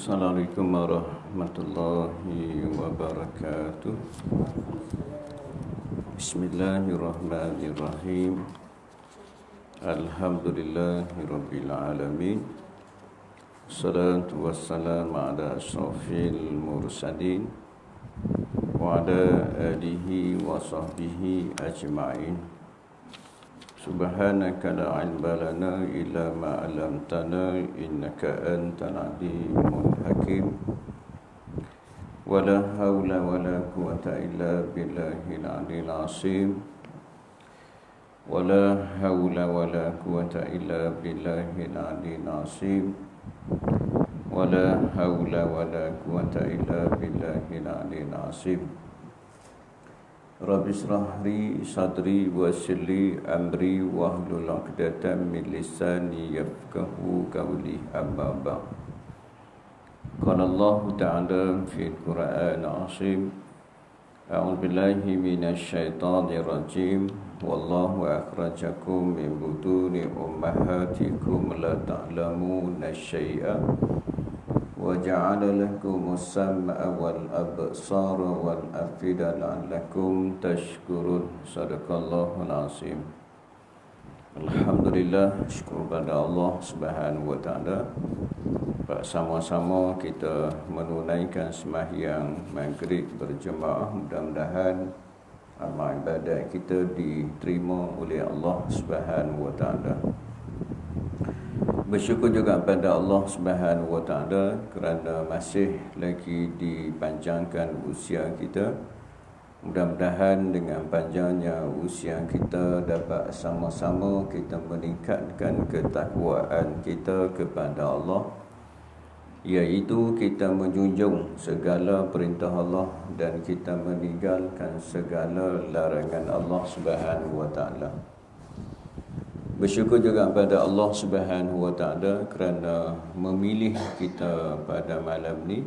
Assalamualaikum warahmatullahi wabarakatuh. Bismillahirrahmanirrahim. Alhamdulillahirabbil alamin. Wassalatu wassalamu ala asyrafil mursalin wa ala alihi wa sahbihi ajma'in. Subhanaka la ilma lana illa ma 'allamtana innaka antal alimul hakim. Wala haula wala quwwata illa billahil aliyil azim. Wala haula wala quwwata illa billahil aliyil azim. Wala haula wala quwwata illa billahil aliyil azim. Rabbi shrah li sadri wa yassir li amri wahlul 'uqdatam min lisani yafqahu qawli. Amma ba'd. Qala Allah Ta'ala fil Qur'an al-'azim. A'udzu billahi minasy syaithanir rajim. Wallahu akhrajakum min butuni ummahatikum la ta'lamuna syai'a. وَجَعَلَ لَكُمُ السَّمْعَ وَالْأَبْصَارَ وَالْأَفْئِدَةَ لَعَلَّكُمْ تَشْكُرُونَ. Sadaqallahul azim. Alhamdulillah, syukur pada Allah Subhanahu wa taala. Bersama-sama kita menunaikan sembahyang maghrib berjemaah. Mudah-mudahan amal ibadat kita diterima oleh Allah Subhanahu wa taala. Bersyukur juga kepada Allah Subhanahu wa taala kerana masih lagi dipanjangkan usia kita. Mudah-mudahan dengan panjangnya usia kita dapat sama-sama kita meningkatkan ketakwaan kita kepada Allah, iaitu kita menjunjung segala perintah Allah dan kita meninggalkan segala larangan Allah Subhanahu wa taala. Bersyukur juga kepada Allah Subhanahu wa taala kerana memilih kita pada malam ni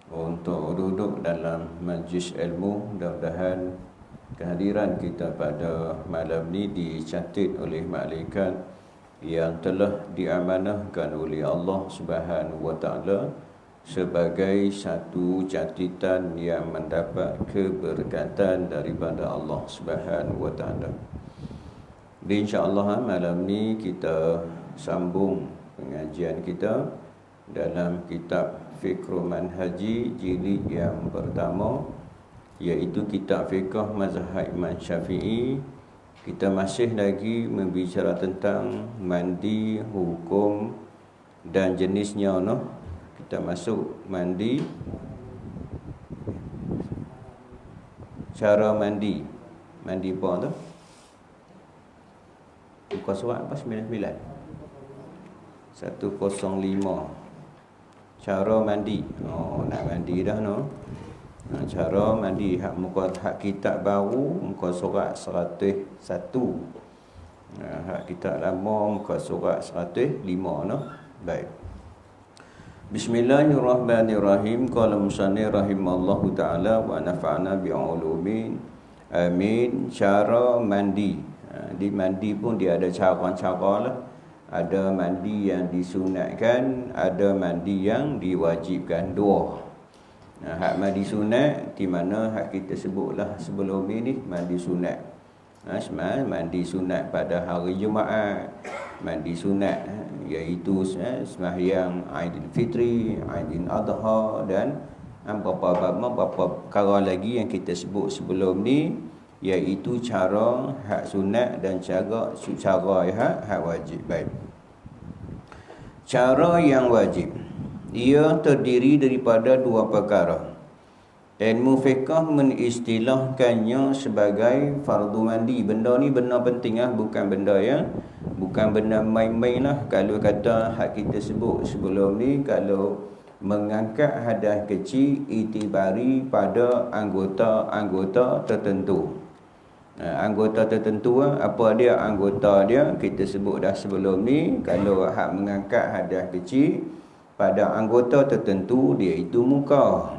untuk duduk dalam majlis ilmu. Mudah-mudahan kehadiran kita pada malam ni dicatat oleh malaikat yang telah diamanahkan oleh Allah Subhanahu wa taala sebagai satu catatan yang mendapat keberkatan daripada Allah Subhanahu wa taala. InsyaAllah malam ni kita sambung pengajian kita dalam kitab Fiqh Manhaji jilid yang pertama, iaitu kitab fiqh mazhab Imam Syafi'i. Kita masih lagi membicara tentang mandi, hukum dan jenisnya. Kita masuk mandi, cara mandi. Mandi apa tu? Muka surat apa? 99 105. Cara mandi. Nak mandi dah cara mandi hak kitab baru muka surat 101. Hak kitab lama muka surat 105 Baik. Bismillahirrahmanirrahim. Qala musannif rahimallahu taala wa nafa'ana bi'ulumin. Amin. Cara mandi. Di mandi pun dia ada cara-cara lah. Ada mandi yang disunatkan, ada mandi yang diwajibkan. Dua. Hak mandi sunat, di mana hak kita sebutlah sebelum ini mandi sunat. Mandi sunat pada hari Jumaat, mandi sunat iaitu sembahyang Aidilfitri, Aidil Adha dan beberapa perkara lagi yang kita sebut sebelum ni, iaitu cara hak sunat dan cara hak wajib. Baik. Cara yang wajib, ia terdiri daripada dua perkara. Ilmu fiqh mengistilahkannya sebagai fardu mandi. Benda ni benda penting bukan benda main-main lah. Kalau kata hak kita sebut sebelum ni, kalau mengangkat hadas kecil itibari pada anggota tertentu. Anggota tertentu, apa dia anggota dia? Kita sebut dah sebelum ni. Kalau hak mengangkat hadas kecil pada anggota tertentu, dia itu muka,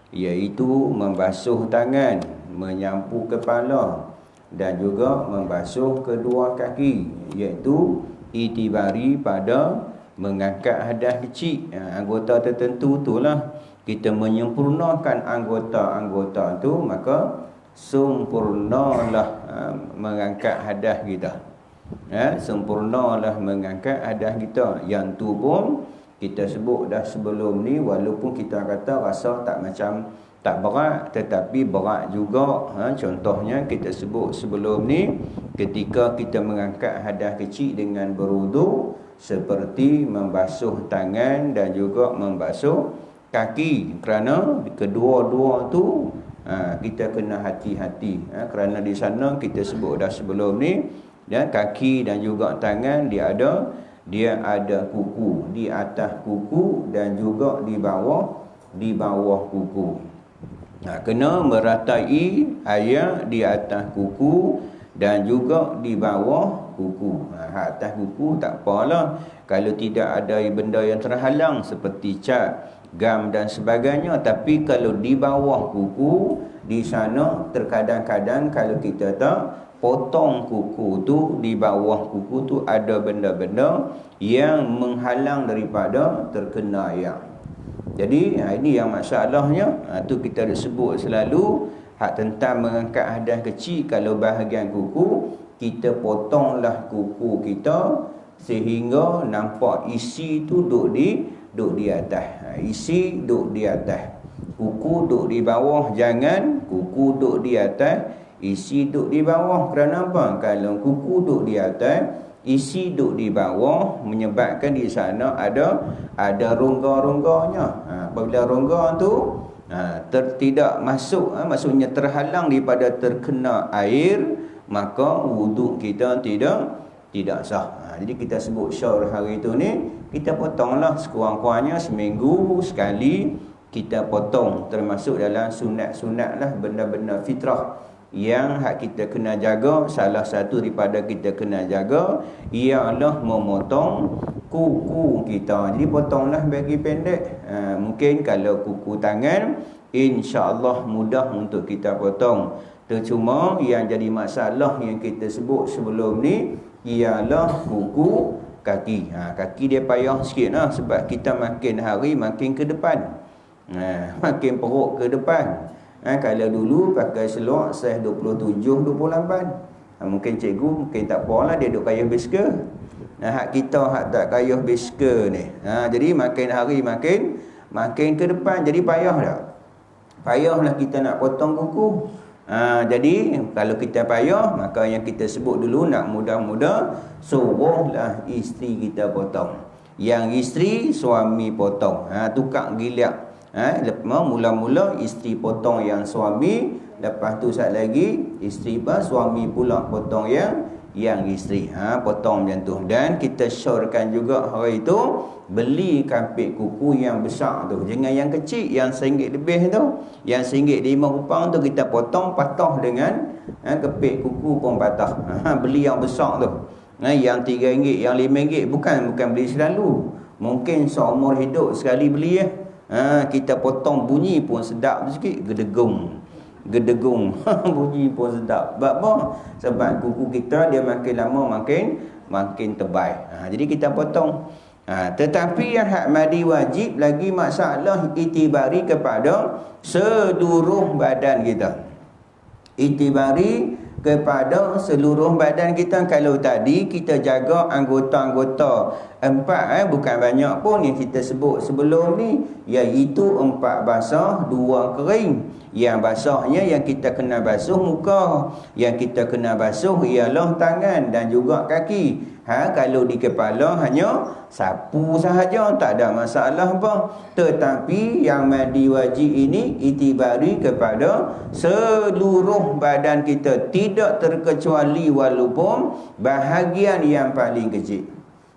iaitu membasuh tangan, menyapu kepala dan juga membasuh kedua kaki, iaitu itibari pada mengangkat hadas kecil. Anggota tertentu itulah kita menyempurnakan anggota-anggota tu, maka sempurnalah mengangkat hadas kita. Sempurnalah mengangkat hadas kita. Yang tu pun kita sebut dah sebelum ni, walaupun kita kata rasa tak berat, tetapi berat juga. Contohnya kita sebut sebelum ni, ketika kita mengangkat hadas kecil dengan berwuduk, seperti membasuh tangan dan juga membasuh kaki. Kerana kedua-dua tu kita kena hati-hati. Kerana di sana kita sebut dah sebelum ni, kaki dan juga tangan dia ada kuku, di atas kuku dan juga di bawah kuku. Kena meratai air di atas kuku dan juga di bawah kuku. Atas kuku tak apalah, kalau tidak ada benda yang terhalang seperti cat, gam dan sebagainya. Tapi kalau di bawah kuku, di sana terkadang-kadang kalau kita tak potong kuku tu, di bawah kuku tu ada benda-benda yang menghalang daripada terkena air. Jadi ini yang masalahnya. Tu kita dah sebut selalu, hak tentang mengangkat hadas kecil. Kalau bahagian kuku, kita potonglah kuku kita sehingga nampak isi tu duduk di atas. Isi duduk di atas, kuku duduk di bawah. Jangan kuku duduk di atas, isi duduk di bawah. Kerana apa? Kalau kuku duduk di atas, isi duduk di bawah, menyebabkan di sana ada rongga-rongganya. Apabila rongga tu tidak masuk, maksudnya terhalang daripada terkena air, maka wuduk kita tidak sah. Jadi kita sebut syaur hari tu ni, kita potonglah sekurang-kurangnya seminggu sekali kita potong. Termasuk dalam sunat-sunat lah, benda-benda fitrah yang hak kita kena jaga. Salah satu daripada kita kena jaga ialah memotong kuku kita. Jadi potonglah bagi pendek. Mungkin kalau kuku tangan, insya-Allah mudah untuk kita potong. Cuma yang jadi masalah yang kita sebut sebelum ni ialah kuku kaki. Kaki dia payah sikit lah, sebab kita makin hari makin ke depan, makin peruk ke depan. Kalau dulu pakai seluar saiz 27, 28, mungkin cikgu mungkin tak apalah, dia duk kayuh biskar. Hak kita hak tak kayuh biskar ni, jadi makin hari makin ke depan. Jadi payah tak? Payahlah kita nak potong kuku. Jadi kalau kita payah, maka yang kita sebut dulu, nak mudah-mudah suruhlah isteri kita potong. Yang isteri, suami potong. Tukar giliak. Mula-mula isteri potong yang suami, lepas tu sat lagi isteri suami pula potong yang isteri. Potong macam tu. Dan kita syorkan juga hari tu, beli kampit kuku yang besar tu, jangan yang kecil, yang RM1 lebih tu. Yang RM1.05 tu kita potong, patah dengan kepit kuku pun patah. Beli yang besar tu. Yang RM3, yang RM5 bukan beli selalu, mungkin seumur hidup sekali beli kita potong, bunyi pun sedap sikit, gedegung bunyi pun sedap. Sebab apa? Sebab kuku kita dia makin lama makin tebal. Jadi kita potong. Tetapi yang hak mandi wajib lagi masalah itibari kepada seluruh badan kita. Itibari kepada seluruh badan kita. Kalau tadi kita jaga anggota-anggota 4, bukan banyak pun yang kita sebut sebelum ni, iaitu 4 basah, 2 kering. Yang basahnya yang kita kena basuh muka, yang kita kena basuh ialah tangan dan juga kaki. Kalau di kepala hanya sapu sahaja, tak ada masalah apa. Tetapi yang mandi wajib ini itibari kepada seluruh badan kita, tidak terkecuali walaupun bahagian yang paling kecil.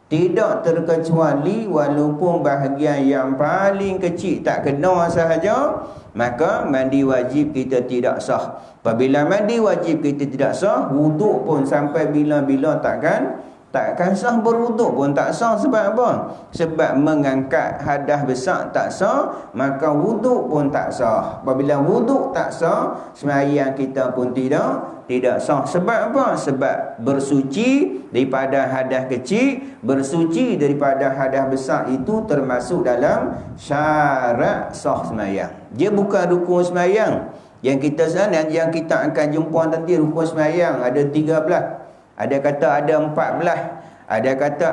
Tidak terkecuali walaupun bahagian yang paling kecil tak kena sahaja, maka mandi wajib kita tidak sah. Apabila mandi wajib kita tidak sah, wuduk pun sampai bila-bila takkan Takkan sah berwuduk pun tak sah. Sebab apa? Sebab mengangkat hadas besar tak sah, maka wuduk pun tak sah. Apabila wuduk tak sah, sembahyang kita pun tidak sah. Sebab apa? Sebab bersuci daripada hadas kecil, bersuci daripada hadas besar itu termasuk dalam syarat sah sembahyang. Dia bukan rukun sembahyang. Yang kita akan jumpa nanti rukun sembahyang ada 13. Ada kata ada 14, ada kata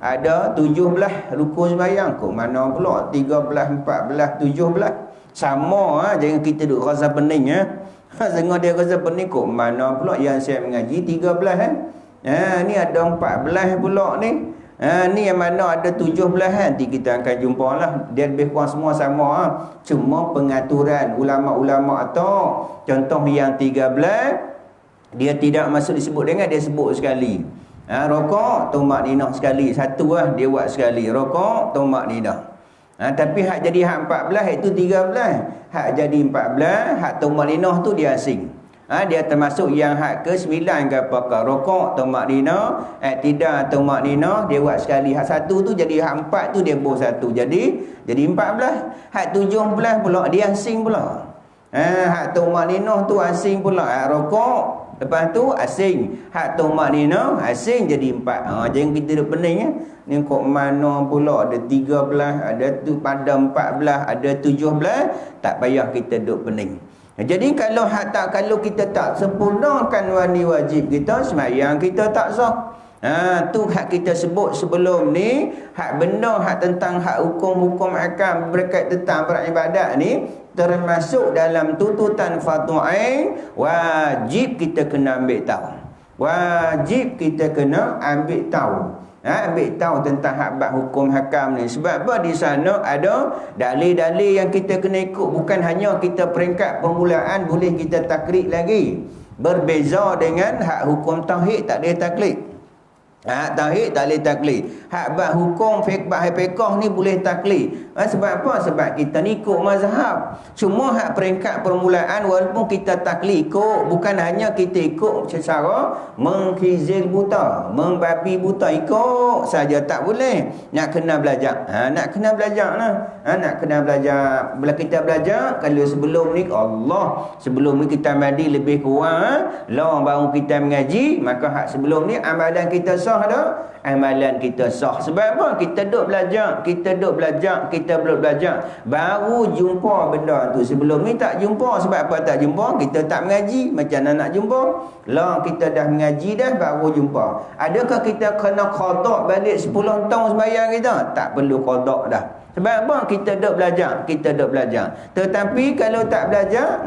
ada 17 rukun sembahyang. Kok mana pula 13, 14, 17? Sama jangan kita duk rasa pening Setengah dia rasa pening, kok mana pula yang saya mengaji 13 ni ada 14 pula ni. Ni yang mana ada 17 nanti kita akan jumpa lah. Dia lebih kurang semua sama Cuma pengaturan ulama-ulama atau contoh yang 13 dia tidak masuk disebut dengan, dia sebut sekali. Rokok, tomak ninah sekali. Satu dia buat sekali. Rokok, tomak ninah. Tapi hak jadi hak 14 itu 13. Hak jadi 14, hak tomak ninah tu dia asing. Dia termasuk yang hak ke-9 ke apakah. Rokok, tomak ninah, tidak tomak ninah, dia buat sekali. Hak satu tu jadi hak 4 tu dia buat satu. Jadi 14. Hak 17 pula dia asing pula. Hak tomak ninah tu asing pula. Rokok lepas tu asing. Hak tomak ninah asing jadi 4. Jangan kita duk pening ni kok mana pula ada 13, ada tu pada 14, ada 17, tak payah kita duk pening. Jadi kalau kita tak sempurnakan wajib kita, sembahyang kita tak sah. Tu hak kita sebut sebelum ni, hak benda hak tentang hak hukum-hukum akam berkait tentang beribadat ni termasuk dalam tuntutan fardu ain, wajib kita kena ambil tahu. Wajib kita kena ambil tahu. Ambil tahu tentang hak bab hukum hakam ni. Sebab apa? Di sana ada dalil-dalil yang kita kena ikut. Bukan hanya kita peringkat permulaan boleh kita taklid lagi. Berbeza dengan hak hukum tauhid, tak boleh taklid. Tauhid tak boleh taklid. Hak bab hukum fiqh ni boleh taklid. Sebab apa? Sebab kita ni ikut mazhab. Cuma hak peringkat permulaan walaupun kita taklid ikut, bukan hanya kita ikut secara menghizil buta, membabi buta ikut saja, tak boleh. Nak kena belajar. Nak kena belajar lah. Nak kena belajar. Bila kita belajar, kalau sebelum ni sebelum ni kita mandi lebih kurang baru kita mengaji, maka hak sebelum ni amalan kita sah dah. Amalan kita sah. Sebab apa? Kita duk belajar, kita belum belajar, baru jumpa benda tu. Sebelum ni tak jumpa. Sebab apa tak jumpa? Kita tak mengaji. Macam mana nak jumpa? Kita dah mengaji dah, baru jumpa. Adakah kita kena qada balik 10 tahun sembahyang kita? Tak perlu qada dah. Sebab apa? Kita duk belajar. Tetapi kalau tak belajar,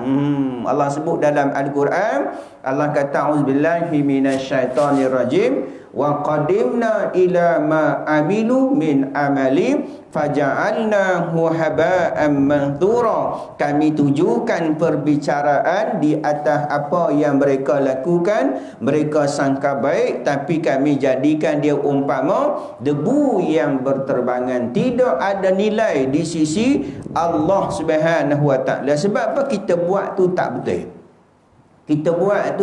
Allah sebut dalam Al-Quran, Allah kata auzubillahi minasyaitonirrajim, wa qadimna ila ma amilu min amali faja'alnahu haba'an manthura. Kami tujukan perbicaraan di atas apa yang mereka lakukan, mereka sangka baik, tapi kami jadikan dia umpama debu yang berterbangan, tidak ada nilai di sisi Allah Subhanahu wa taala. Sebab apa? Kita buat tu tak betul. Kita buat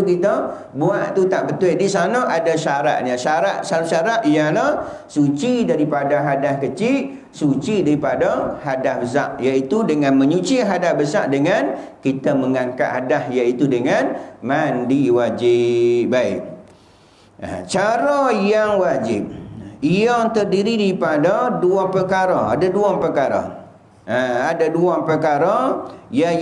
tu tak betul. Di sana ada syaratnya. Syarat ialah suci daripada hadas kecil, suci daripada hadas besar, iaitu dengan menyuci hadas besar dengan kita mengangkat hadas, iaitu dengan mandi wajib. Baik. Cara yang wajib yang terdiri daripada dua perkara. Ada dua perkara. Ada dua perkara yang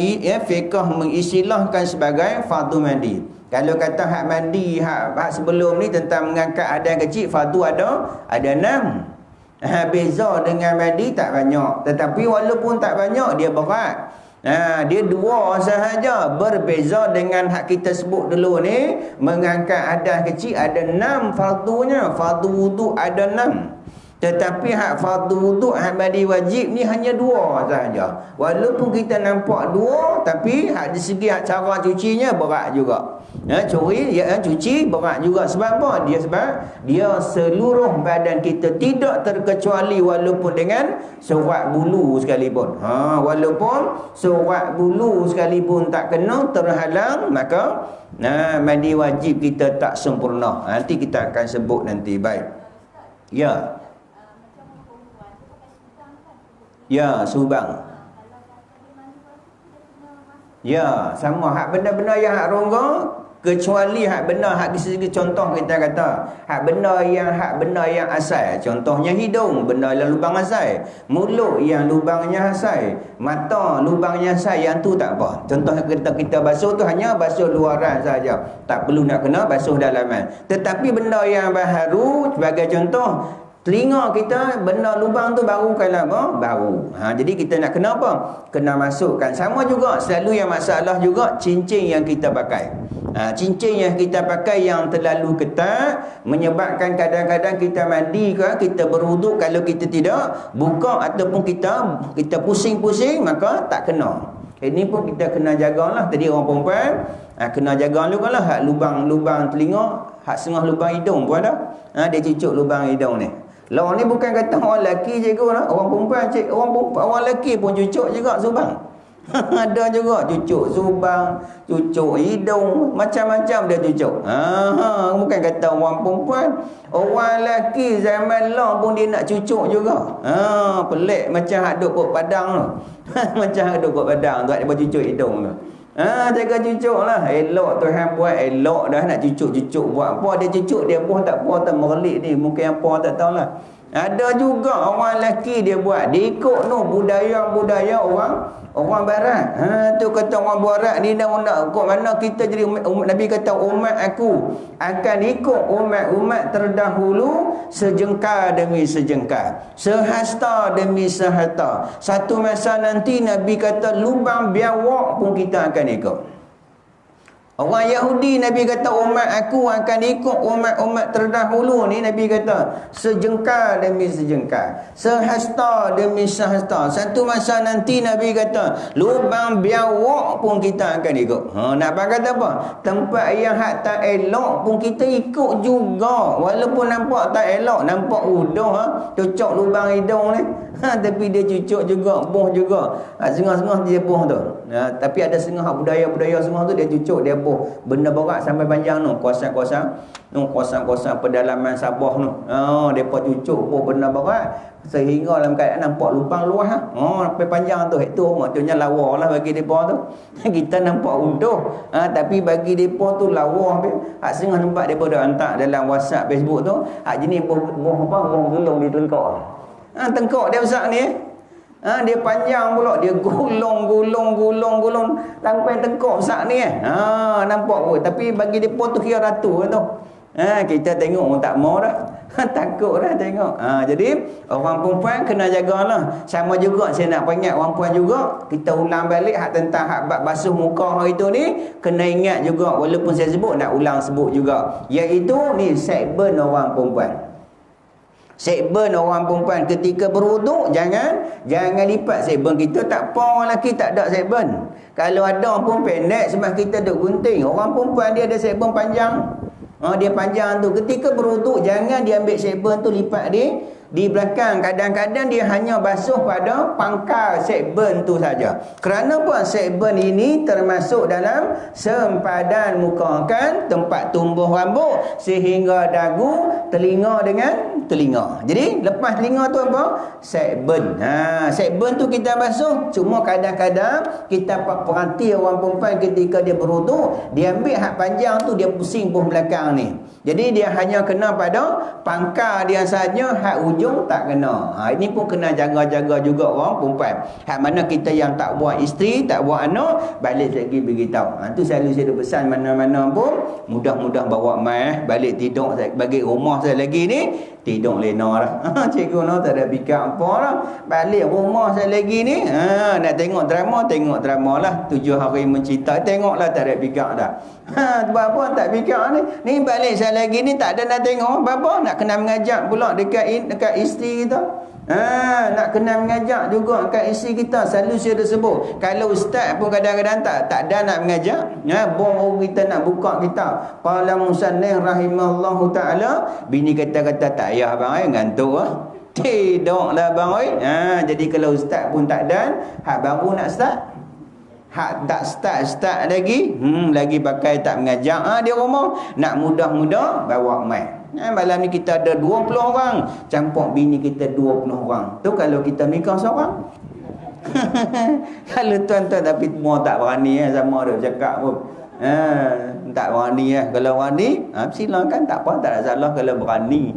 fiqh mengistilahkan sebagai fardu mandi. Kalau kata hak mandi hak sebelum ni tentang mengangkat hadas kecil, fardu ada 6. Beza dengan mandi tak banyak, tetapi walaupun tak banyak dia berat. Dia 2 sahaja. Berbeza dengan hak kita sebut dulu ni, mengangkat hadas kecil ada 6 fardunya. Fardu wudu ada 6. Tetapi hak fardu wuduk, hak mandi wajib ni hanya 2 sahaja. Walaupun kita nampak 2, tapi hak di segi hak cara cucinya berat juga. Cuci berat juga. Sebab apa? Sebab dia seluruh badan kita, tidak terkecuali walaupun dengan surat bulu sekalipun. Walaupun surat bulu sekalipun tak kena, terhalang, maka mandi wajib kita tak sempurna. Nanti kita akan sebut nanti. Baik. Ya. Ya, subang. Ya, sama hak benda-benda yang hak rongga, kecuali hak benda hak segi contoh kita kata hak benda yang asal, contohnya hidung, benda yang lubang asal, mulut yang lubangnya asal, mata lubangnya asal, yang tu tak apa. Contoh kita basuh tu hanya basuh luaran saja, tak perlu nak kena basuh dalaman. Tetapi benda yang baharu, sebagai contoh telinga kita, benda lubang tu baru kalau apa? Baru. Jadi kita nak kena apa? Kena masukkan. Sama juga, selalu yang masalah juga cincin yang kita pakai. Cincin yang kita pakai yang terlalu ketat menyebabkan kadang-kadang kita mandi ke, kita berwuduk, kalau kita tidak buka ataupun kita pusing-pusing, maka tak kena. Ini pun kita kena jagalah. Tadi orang perempuan kena jaga dulu lah hak lubang telinga, hak setengah lubang hidung pun ada. Dia cucuk lubang hidung ni. Lawan ni bukan kata orang lelaki je kot, orang perempuan orang lelaki pun cucuk juga subang. Ada juga cucuk subang, cucuk hidung, macam-macam dia cucuk. Bukan kata orang perempuan, orang lelaki zaman lah pun dia nak cucuk juga. Pelik macam hak duk kot padang tu. Macam hak duk kot padang tu, dia cucuk hidung tu. Jaga cucuk lah. Elok Tuhan buat, elok dah nak cucuk-cucuk. Buat apa dia cucuk, dia pun tak apa, tak merelik ni. Mungkin apa tak tahulah. Ada juga orang lelaki dia buat, dia ikut budaya orang barat. Tu kata orang barat ni nak kok mana kita jadi Nabi kata umat aku akan ikut umat terdahulu sejengkal demi sejengkal, sehasta demi sehasta. Satu masa nanti Nabi kata lubang biawak pun kita akan ikut. Orang Yahudi, Nabi kata umat aku akan ikut umat terdahulu ni, Nabi kata sejengkal demi sejengkal, sehasta demi sehasta. Satu masa nanti Nabi kata lubang biawak pun kita akan ikut. Nak kata apa? Tempat yang hak tak elok pun kita ikut juga. Walaupun nampak tak elok, nampak udah cucuk lubang hidung ni. Tapi dia cucuk juga, buh juga. Setengah-setengah dia buh tu. Tapi ada setengah budaya-budaya semua tu dia cucuk, dia buh. Benda berat sampai panjang tu, kuasa-kuasa pedalaman Sabah tu. Depa cucuk buh benda berat sehingga dalam keadaan nampak lubang luas sampai panjang tu. Itu maksudnya lawa lah bagi depa tu. Kita nampak uduh, tapi bagi depa tu lawa. Hak setengah tempat depa dah hantar dalam WhatsApp, Facebook tu, hak jenis buh gulung di tengkok. Tengkok dia besar ni. Dia panjang pula, dia gulung sampai tengkok besar ni. Nampak pun, tapi bagi depa tu kira ratu tu. Kita tengok pun tak mau dah. Takut dah tengok. Jadi orang perempuan kena jagalah. Sama juga saya nak peringat orang perempuan juga, kita ulang balik hak tentang hak basuh muka hari tu ni, kena ingat juga, walaupun saya sebut nak ulang sebut juga, iaitu ni segmen orang perempuan. Segmen orang perempuan ketika berwuduk, jangan lipat segmen kita. Tak apa orang lelaki tak ada segmen. Kalau ada pun pendek sebab kita duk gunting. Orang perempuan dia ada segmen panjang. Dia panjang tu. Ketika berwuduk jangan dia ambil segmen tu lipat di belakang. Kadang-kadang dia hanya basuh pada pangkal segmen tu saja. Kerana apa? Segmen ini termasuk dalam sempadan muka, kan tempat tumbuh rambut sehingga dagu, telinga dengan telinga. Jadi lepas telinga tu apa? Segmen. Segmen tu kita basuh. Cuma kadang-kadang kita perhati orang perempuan ketika dia berwuduk, dia ambil hak panjang tu dia pusing pun belakang ni. Jadi dia hanya kena pada pangkal dia saja, hak ujung tak kena. Ini pun kena jaga-jaga juga orang perempuan. Hak mana kita yang tak buat isteri, tak buat anak, balik lagi beritahu. Itu selalu saya pesan mana-mana pun, mudah-mudah bawa mai balik tidur bagi rumah saya lagi ni. tidur lena dah. Cikgu no tak ada fikir apa dah. Balik rumah saya lagi ni, nak tengok drama lah. 7 hari mencerita, tengoklah tak ada fikir dah. Bapa tak fikir ni. Ni balik saya lagi ni tak ada nak tengok. Bapa nak kena mengajak pula dekat isteri kita. Nak kena mengajak juga kat isteri kita. Selalu saya dah sebut, kalau ustaz pun kadang-kadang tak ada nak mengajak, baru kita nak buka kitab. Qala musannif rahimahullahu ta'ala, bini kata-kata tak payah bang, ngantuk lah. Tidaklah bang. Jadi kalau ustaz pun tak ada, hak baru nak start, hak tak start lagi, lagi pakai tak mengajak di rumah, nak mudah-mudah bawa mai. Malam ni kita ada 20 orang, campur bini kita 20 orang. Tu kalau kita nikah seorang. Kalau tuan-tuan tapi semua tak berani sama ada cakap pun. Tak berani Kalau berani, silakan, tak apa, tak ada salah kalau berani.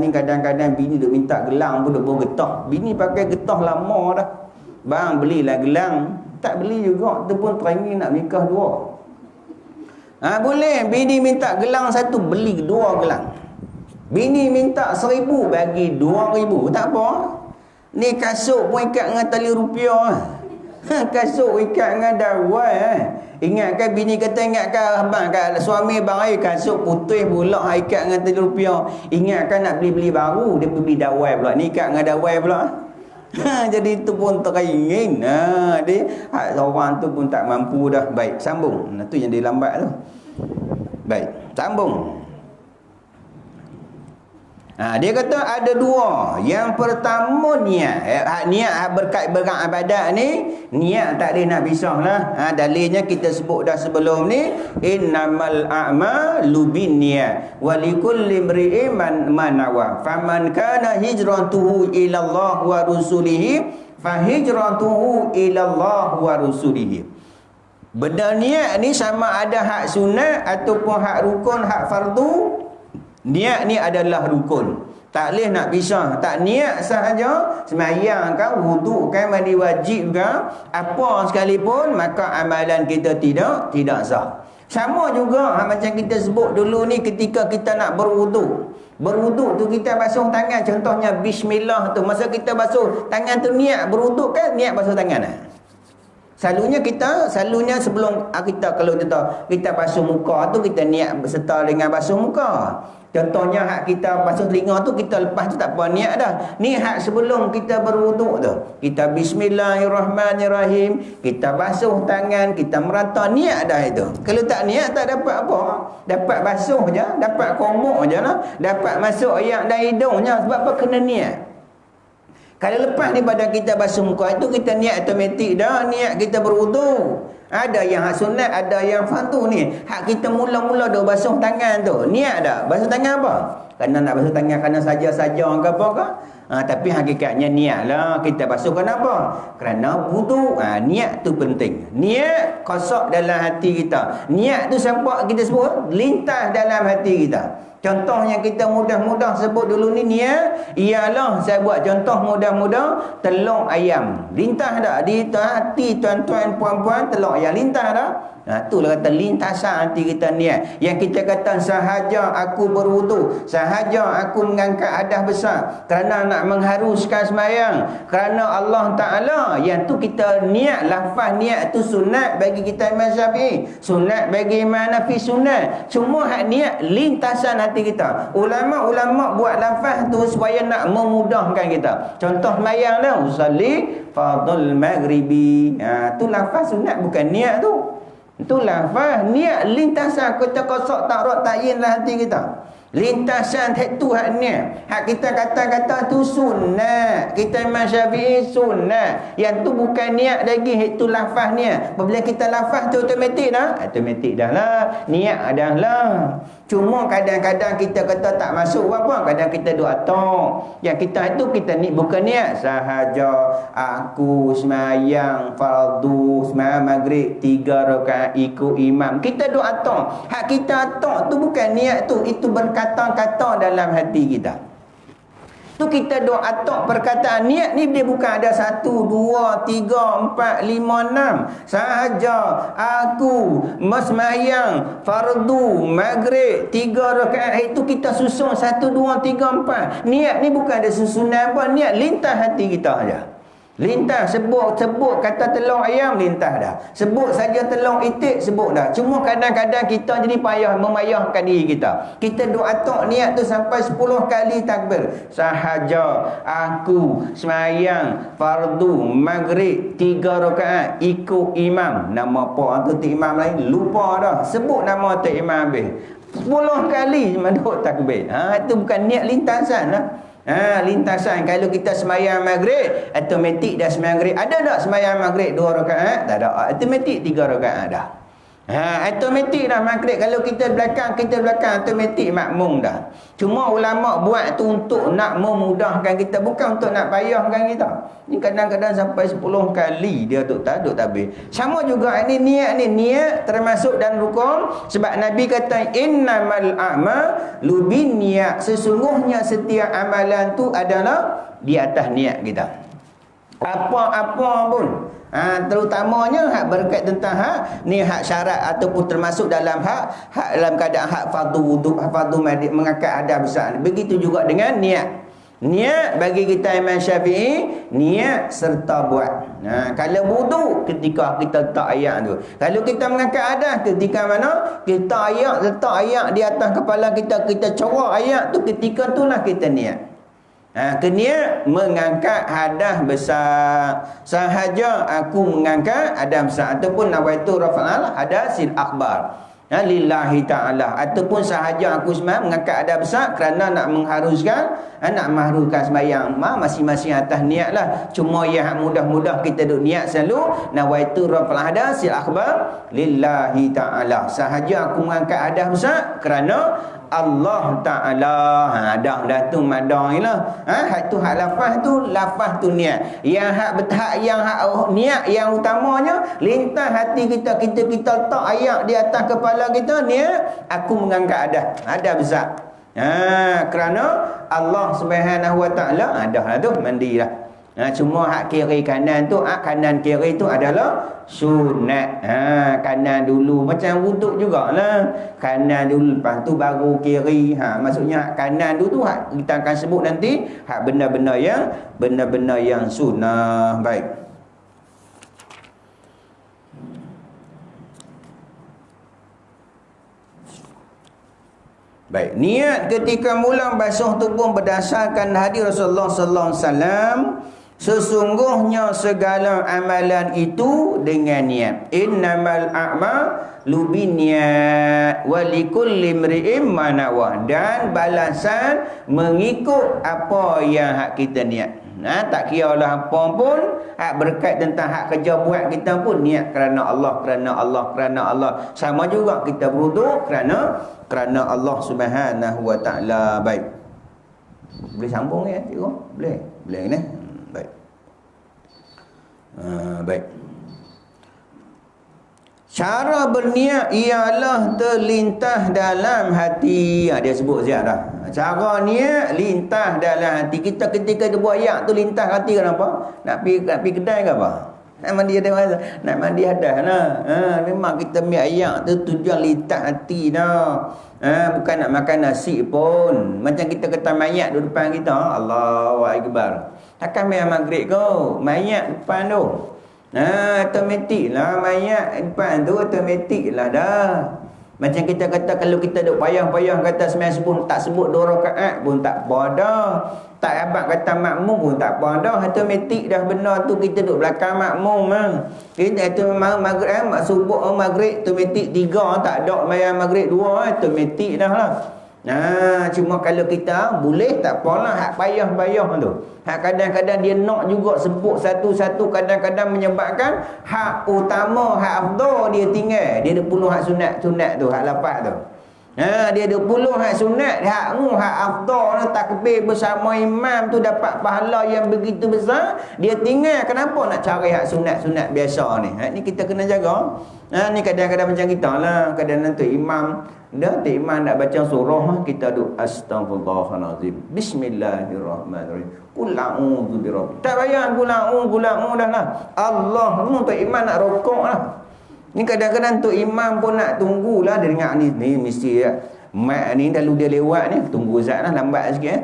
Ni kadang-kadang bini duk minta gelang pun duk bawa getah. Bini pakai getah lama dah. Bang belilah gelang. Tak beli juga, tu pun teringin nak nikah 2. Boleh, bini minta gelang 1, beli 2 gelang. Bini minta 1,000, bagi 2,000. Tak apa. Ni kasut pun ikat dengan tali rupiah. Kasut ikat dengan dawai. Ingatkan bini kata, ingatkan abang kat suami bang kasut putih pula ikat dengan tali rupiah. Ingatkan nak beli baru, dia beli dawai pula. Ni ikat dengan dawai pula. Jadi itu pun teringin. Dia orang tu pun tak mampu dah. Baik, sambung. Itu yang dia lambat tu. Baik, sambung. Dia kata ada 2. Yang pertama niat. Niat berkait dengan ibadat ni, niat tak boleh nak pisah lah. Dalilnya kita sebut dah sebelum ni, innamal a'malu binniyat wa likulli imri'in ma nawa. Faman kana hijratuhu ila Allah wa rusulihi fa hijratuhu ila Allah wa rusulihi. Benda niat ni sama ada hak sunat ataupun hak rukun, hak fardu. Niat ni adalah rukun. Tak boleh nak pisah. Tak niat sahaja, sembahyang kan, wuduk kan, mandi wajib kan, apa sekalipun, maka amalan kita tidak sah. Sama juga macam kita sebut dulu ni, ketika kita nak berwuduk. Berwuduk tu kita basuh tangan. Contohnya bismillah tu. Masa kita basuh tangan tu niat berwuduk kan, niat basuh tangan lah. Selalunya sebelum kita, kalau kita basuh muka tu, kita niat berserta dengan basuh muka. Contohnya hak kita basuh telinga tu, kita lepas tu tak apa niat dah. Ni hak sebelum kita berwuduk tu, kita bismillahirrahmanirrahim, kita basuh tangan, kita merata, niat dah itu. Kalau tak niat tak dapat apa. Dapat basuh je, dapat komuk je lah, dapat masuk ayak dan hidungnya. Sebab apa? Kena niat. Kalau lepas daripada kita basuh muka itu, kita niat automatik dah, niat kita berwuduk. Ada yang hak sunat, ada yang fardu ni. Hak kita mula-mula dah basuh tangan tu, niat dah. Basuh tangan apa? Kerana nak basuh tangan kerana saja-saja ke apa ke? Tapi hakikatnya niatlah kita basuh kenapa? Kerana wudu. Niat tu penting. Niat kosak dalam hati kita. Niat tu siapa kita sebut? Lintas dalam hati kita. Contoh yang kita mudah-mudah sebut dulu ni niat, ialah saya buat contoh mudah-mudah, telur ayam. Lintas tak di hati tuan-tuan puan-puan, telur ayam lintas tak? Itulah kata lintasan hati kita niat. Yang kita kata sahaja aku berwudu, sahaja aku mengangkat hadas besar kerana nak mengharuskan sembahyang, kerana Allah Ta'ala, yang tu kita niat. Lafaz niat tu sunat bagi kita Imam Syafi'i, sunat bagi Imam Hanafi, sunat. Cuma hak niat lintasan hati kita. Ulama-ulama buat lafaz tu supaya nak memudahkan kita. Contoh sembahyang dah, usalli fardhul maghribi. Tu lafaz sunat, bukan niat tu. Itu lafaz niat lintasan kita kosak takrot takyin dalam hati kita. Lintasan itu hak niat. Hak kita kata-kata tu sunat. Kita Imam Syafi'i sunat. Yang tu bukan niat lagi, itu lafaz niat. Apabila kita lafaz tu automatik dah. Automatik dah lah. Niat dah lah. Cuma kadang-kadang kita kata tak masuk apa? Kadang kita doa tok. Yang kita itu kita ni bukan niat. Sahaja aku sembahyang fardu, sembahyang maghrib 3 rakaat ikut imam. Kita doa tok. Hak kita tok tu bukan niat tu. Itu berkata-kata dalam hati kita. Tu Tu kita doa tok perkataan niat ni dia bukan ada 1, 2, 3, 4, 5, 6. Sahaja aku sembahyang fardu maghrib 3 rakaat itu kita susun 1, 2, 3, 4. Niat ni bukan ada susunan apa, niat lintas hati kita aja. Lintas sebut kata telur ayam lintas dah. Sebut saja telur itik sebut dah. Cuma kadang-kadang kita jadi payah memayahkan diri kita. Kita doa tok niat tu sampai 10 kali takbir. Sahaja aku sembahyang fardu maghrib 3 rakaat ikut imam. Nama apa tu imam lain lupa dah. Sebut nama tu imam habis. 10 kali manduk takbir. Itu bukan niat lintasan lah. Lintasan. Kalau kita sembahyang maghrib automatik dah sembahyang maghrib. Ada tak sembahyang maghrib 2 rakaat? Tak ada. Automatik 3 rakaat dah. Automatik dah maghrib. Kalau kita belakang automatik makmum dah. Cuma ulama buat tu untuk nak memudahkan kita, bukan untuk nak payahkan kita. Ni kadang-kadang sampai 10 kali dia duk tabir. Sama juga ini niat termasuk dan rukun. Sebab Nabi kata innamal a'malu binniyat. Sesungguhnya setiap amalan tu adalah di atas niat kita. Apa-apa pun. Terutamanya hak berkait tentang hak ni, hak syarat ataupun termasuk dalam hak dalam keadaan hak fardu wuduk, fardu mengangkat hadas besar. Begitu juga dengan niat. Niat bagi kita Imam Syafi'i, niat serta buat. Kalau wudu ketika kita letak ayak tu. Kalau kita mengangkat hadas ketika mana? Kita letak ayak di atas kepala kita, kita corak ayak tu, ketika itulah kita niat. Niat mengangkat hadas besar. Sahaja aku mengangkat hadas besar ataupun nawaitu rafa'al hadasil akbar lillahi ta'ala, ataupun sahaja aku sembahyang mengangkat hadas besar kerana nak mengharuskan sembahyang. Masing-masing atas niat lah. Cuma yang mudah-mudah kita duk niat selalu nawaitu rafa'al hadasil akbar lillahi ta'ala. Sahaja aku mengangkat hadas besar kerana Allah Ta'ala. Dah tu madah lah. Hak tu hak lafaz tu niat. Yang hak niat yang utamanya lintas hati kita letak ayat di atas kepala kita, niat aku mengangkat hadas besar. Kerana Allah Subhanahu Wa Ta'ala. Dah lah tu mandilah. Cuma hak kiri kanan tu, kanan kiri tu adalah sunat. Kanan dulu macam wuduk jugalah. Kanan dulu lepas tu baru kiri. Maksudnya hak kanan dulu tu hak kita akan sebut nanti hak benda-benda yang sunnah. Baik. Baik, niat ketika mula basuh tubuh berdasarkan hadis Rasulullah sallallahu alaihi wasallam. Sesungguhnya segala amalan itu dengan niat. Innamal a'malu binniyat wa likulli imri'in ma nawa. Dan balasan mengikut apa yang hak kita niat. Tak kira lah apa pun, hak berkait tentang hak kerja buat kita pun niat kerana Allah. Sama juga kita berwuduk kerana Allah Subhanahu Wa Ta'ala. Baik. Boleh sambung ya, cikgu? Boleh ni. Baik. Baik. Cara berniat ialah terlintas dalam hati. Dia sebut siap dah. Cara niat lintas dalam hati kita. Ketika dia buat ayak tu lintas hati, kenapa? Nak pergi kedai ke apa? Nak mandi hadas lah. Memang kita ambil ayak tu tujuan lintas hati dah. Bukan nak makan nasi pun. Macam kita kata mayat di depan kita, Allahu Akbar. Takkan main maghrib kau, mayat depan tu. Automatik lah mayat depan tu, automatik lah dah. Macam kita kata kalau kita duk payah-payah kata sembahyang subuh tak sebut 2 rakaat pun tak apa dah. Tak abang kata makmum pun tak apa dah. Automatik dah benda tu kita duk belakang makmum lah. Kita tu maghrib subuh maghrib automatik 3, tak ada sembahyang maghrib 2, automatik dah lah. Cuma kalau kita boleh tak apalah hak payah-payah tu. Hak kadang-kadang dia nak juga sebut satu-satu, kadang-kadang menyebabkan hak utama, hak afdal dia tinggal. Dia ada puluh hak sunat tu, hak lafaz tu. Dia 20 hak sunat, hak afdal lah, takbir bersama imam tu dapat pahala yang begitu besar. Dia tinggal, kenapa nak cari hak sunat-sunat biasa ni? Ni kita kena jaga. Ni kadang-kadang macam kita lah, kadang-kadang tu imam nak baca surah, kita duk astaghfirullahalazim, bismillahirrahmanirrahim, qul a'udzu birabbil. Tak payah qul a'udzu dah lah. Allah tu imam nak rokok lah. Ni kadang-kadang tu imam pun nak tunggulah, dia dengar ni mesti mat ni lalu dia lewat ni, tunggu zat lah, lambat sikit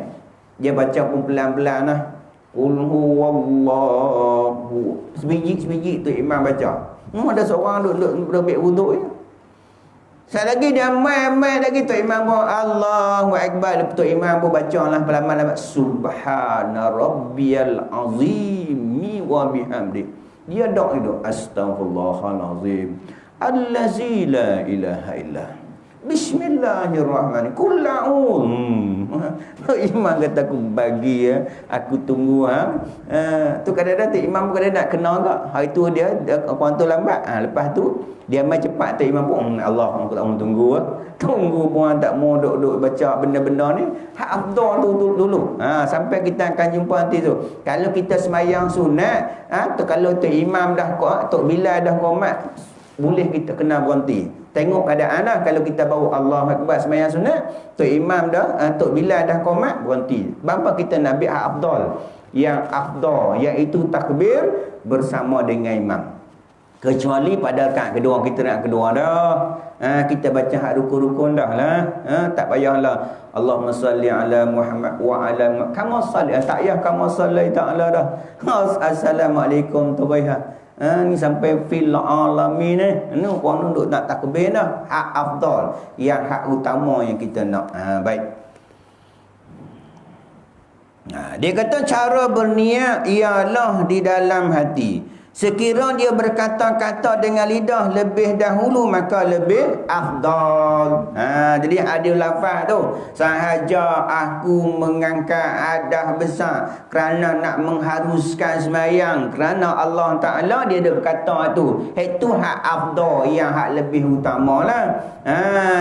dia baca pun pelan-pelan lah, qul huwallahu, sebiji tu imam baca. Ada seorang duduk ambil wuduk je. Sekali lagi dia mai lagi tu imam pun Allahu akbar, lepas tu imam pun baca lah pelan-pelan, subhana rabbiyal azim wa bihamdi. Dia doa itu astaghfirullahalazim allazi la ilaha illa bismillahirrahmanirrahim qul a'udzu. Imam kata aku bagi aku tunggu tu kadang-kadang tu imam kadang nak kena agak. Hari tu dia orang tu lambat, lepas tu dia mai cepat tu imam pun Allah aku tak mau tunggu pun tak mau duk baca benda-benda ni. Hak afdal tu dulu. Sampai kita akan jumpa nanti tu. Kalau kita semayang sunat, tu kalau tu imam dah tok bila dah qomat, boleh kita kena berhenti. Tengok keadaan lah. Kalau kita bawa Allah Akbar semayang sunat, tu imam dah tok bila dah qomat, berhenti. Bapa kita nak ambil hak afdal. Yang afdal iaitu takbir bersama dengan imam. Kecuali pada rakaat kedua, kita nak kedua dah. Kita baca hak rukun-rukun dah lah. Tak payahlah Allahumma salli ala Muhammad wa ala kama salli. Tak payah kama salli ta'ala dah. Assalamualaikum tawaiha. Ni sampai fil alamin ni. Orang duduk nak takbir dah. Hak afdal. Yang hak utama yang kita nak. Baik. Dia kata cara berniat ialah di dalam hati. Sekiranya dia berkata-kata dengan lidah lebih dahulu, maka lebih afdal. Jadi ada lafaz tu, sahaja aku mengangkat hadas besar kerana nak mengharuskan sembahyang kerana Allah Ta'ala, dia ada berkata tu. Itu hak afdal, yang hak lebih utama lah.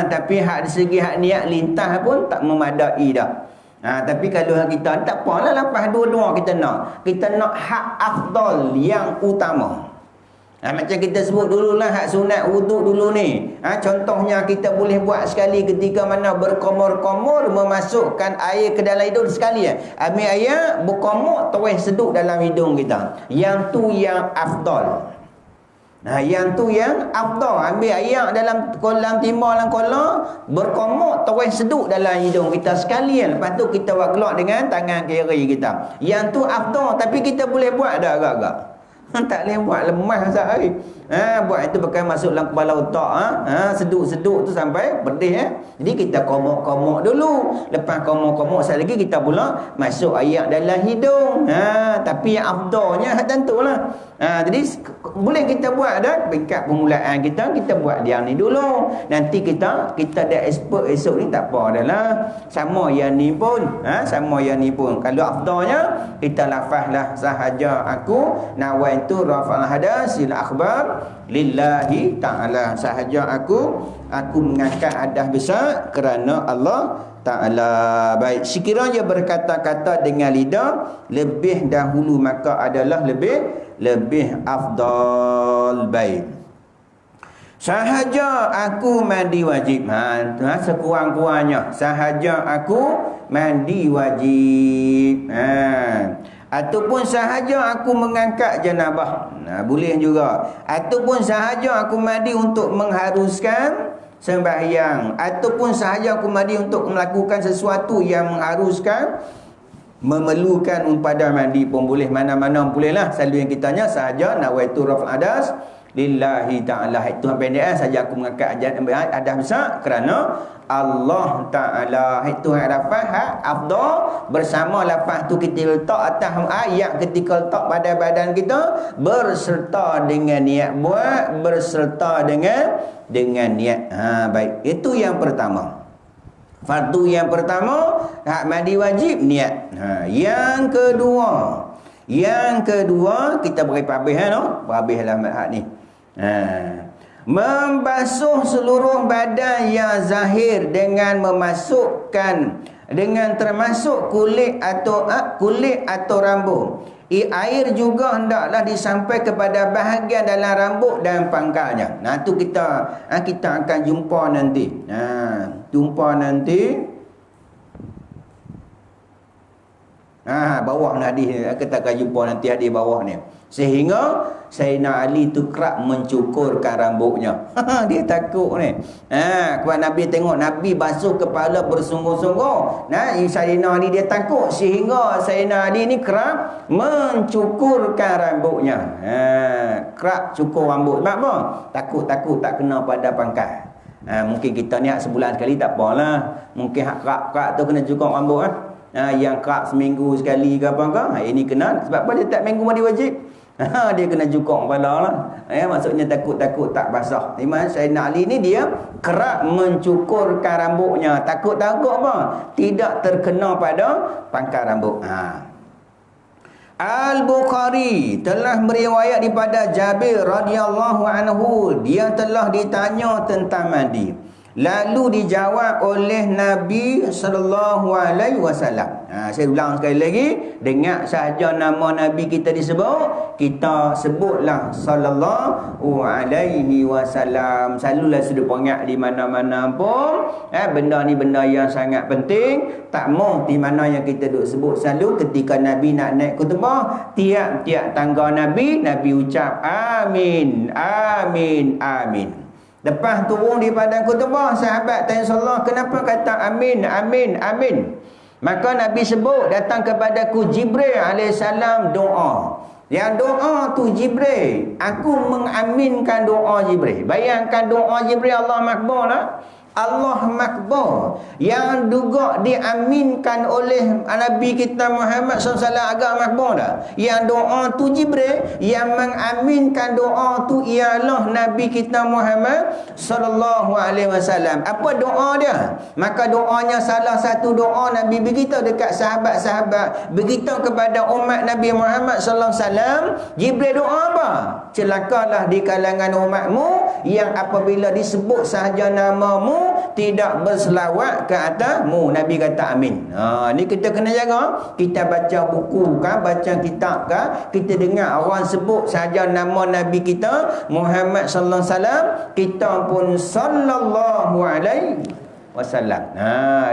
Tapi hak dari segi hak niat lintas pun tak memadai dah. Tapi kalau kita tak apalah, lepas dua-dua kita nak hak afdal yang utama. Macam kita sebut dululah hak sunat wuduk dulu ni. Contohnya kita boleh buat sekali ketika mana berkomor-komor, memasukkan air ke dalam hidung sekali. Ambil air, berkomor, terus seduk dalam hidung kita. Yang tu yang afdal. Yang tu yang afdal. Ambil air dalam kolam timah, dalam kolam, berkomok, terus seduk dalam hidung kita sekalian. Lepas tu kita buat keluar dengan tangan kiri kita. Yang tu afdal. Tapi kita boleh buat dah agak-agak. Tak boleh buat, lemah sehari. Buat itu pakai masuk dalam kepala otak. Seduk-seduk tu sampai pedih. Jadi kita komok-komok dulu. Lepas komok-komok sekali lagi kita pula masuk air dalam hidung. Tapi yang afdalnya tentulah. Jadi boleh kita buat dah. Peringkat permulaan kita buat yang ni dulu. Nanti kita dah expert esok ni tak apa dah lah. Sama yang ni pun. Kalau afdalnya kita lafazlah sahaja aku nawaitu rafa'al hadas ila akhbar lillahi ta'ala. Sahaja aku mengangkat hadas besar kerana Allah Ta'ala. Baik, sekiranya berkata-kata dengan lidah lebih dahulu, maka adalah lebih afdal. Baik, sahaja aku mandi wajib. Sekurang-kurangnya sahaja aku mandi wajib. Ataupun sahaja aku mengangkat janabah. Boleh juga. Ataupun sahaja aku mandi untuk mengharuskan sembahyang. Ataupun sahaja aku mandi untuk melakukan sesuatu yang mengharuskan, memerlukan pada mandi pun boleh. Mana-mana boleh lah. Selalu yang kita tanya sahaja nawaitu raf'al hadas lillahi ta'ala. Itu pendek saja aku mengangkat hadas besar kerana Allah Ta'ala. Itu lafaz hak afdal. Bersama lafaz tu kita letak atas ayat ketika letak pada badan kita, berserta dengan niat buat, berserta dengan niat. Baik, itu yang pertama. Fardu yang pertama, hak mandi wajib, niat. Yang kedua kita beri habis habislah hak ni. membasuh seluruh badan yang zahir dengan memasukkan dengan termasuk kulit atau rambut. Air juga hendaklah disampai kepada bahagian dalam rambut dan pangkalnya. Nah, tu kita akan jumpa nanti. Jumpa nanti. Bawah ni hadis kita akan jumpa nanti hadis bawah ni. Sehingga Sayyidina Ali tu kerap mencukurkan rambutnya. Dia takut ni. Kepada Nabi tengok Nabi basuh kepala bersungguh-sungguh. Nah, Sayyidina Ali dia takut sehingga Sayyidina Ali ni kerap mencukurkan rambutnya. Kerap cukur rambut. Sebab apa? Takut tak kena pada pangkal. Mungkin kita ni sebulan sekali tak apalah. Mungkin hak kerap tu kena cukur rambut yang kerap seminggu sekali ke apa ke, ini kena. Sebab apa? Dia tak minggu mandi wajib. Dia kena cukur kepala lah. Maksudnya takut tak basah. Imam Sayyidina Ali ni dia kerap mencukurkan rambutnya. Takut apa? Tidak terkena pada pangkal rambut. Al-Bukhari telah meriwayat daripada Jabir radhiyallahu anhu, dia telah ditanya tentang mandi. Lalu dijawab oleh Nabi sallallahu alaihi wasallam. Saya ulang sekali lagi, dengar sahaja nama Nabi kita disebut, kita sebutlah sallallahu alaihi wasallam. Selalulah sudah pengat di mana-mana pun. Benda ni benda yang sangat penting. Tak mau di mana yang kita duk sebut selalu ketika Nabi nak naik khutbah, tiap-tiap tangga Nabi ucap amin, amin, amin. Lepas turun di padang khutbah, sahabat tanya Rasulullah, kenapa kata amin, amin, amin? Maka Nabi sebut, datang kepadaku Jibril alaihissalam doa. Yang doa tu Jibril, aku mengaminkan doa Jibril. Bayangkan doa Jibril, Allah makbul lah. Allah makbul yang juga diaminkan oleh Nabi kita Muhammad SAW agak makbul dah. Yang doa tu Jibril, yang mengaminkan doa tu ialah Nabi kita Muhammad SAW. Apa doa dia? Maka doanya salah satu doa Nabi beritahu dekat sahabat-sahabat, beritahu kepada umat Nabi Muhammad SAW. Jibril doa apa? Celakalah di kalangan umatmu yang apabila disebut sahaja namamu tidak berselawat ke atasmu. Nabi kata amin. Ni kita kena jaga. Kita baca buku kan, baca kitab kan, kita dengar orang sebut sahaja nama Nabi kita Muhammad sallallahu alaihi wasallam, kita pun sallallahu alaihi wasallam.